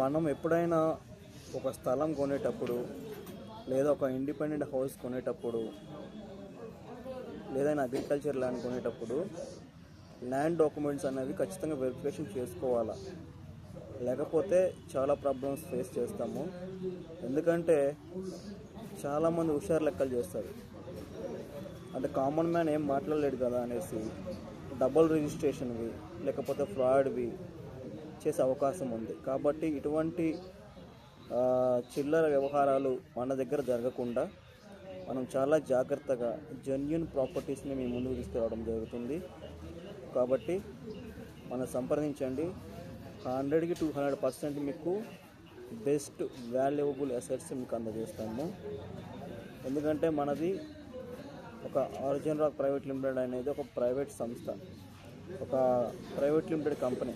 మనం ఎప్పుడైనా ఒక స్థలం కొనేటప్పుడు లేదా ఒక ఇండిపెండెంట్ హౌస్ కొనేటప్పుడు లేదా అగ్రికల్చర్ ల్యాండ్ కొనేటప్పుడు ల్యాండ్ డాక్యుమెంట్స్ అనేవి ఖచ్చితంగా వెరిఫికేషన్ చేసుకోవాలా. లేకపోతే చాలా ప్రాబ్లమ్స్ ఫేస్ చేస్తాము. ఎందుకంటే చాలామంది హుషారు లెక్కలు చేస్తారు. అంటే కామన్ మ్యాన్ ఏం మాట్లాడలేడు కదా అనేసి డబుల్ రిజిస్ట్రేషన్వి లేకపోతే ఫ్రాడ్వి చేసే అవకాశం ఉంది. కాబట్టి ఇటువంటి చిల్లర వ్యవహారాలు మన దగ్గర జరగకుండా మనం చాలా జాగ్రత్తగా జెన్యూన్ ప్రాపర్టీస్ని మీ ముందుకు తీసుకురావడం జరుగుతుంది. కాబట్టి మనం సంప్రదించండి. 100కి 200% మీకు బెస్ట్ వాల్యుయబుల్ అసెట్స్ మీకు అందజేస్తాము. ఎందుకంటే మనది ఒక ఆరిజిన్ రాక్ ప్రైవేట్ లిమిటెడ్ అనేది ఒక ప్రైవేట్ సంస్థ, ఒక ప్రైవేట్ లిమిటెడ్ కంపెనీ.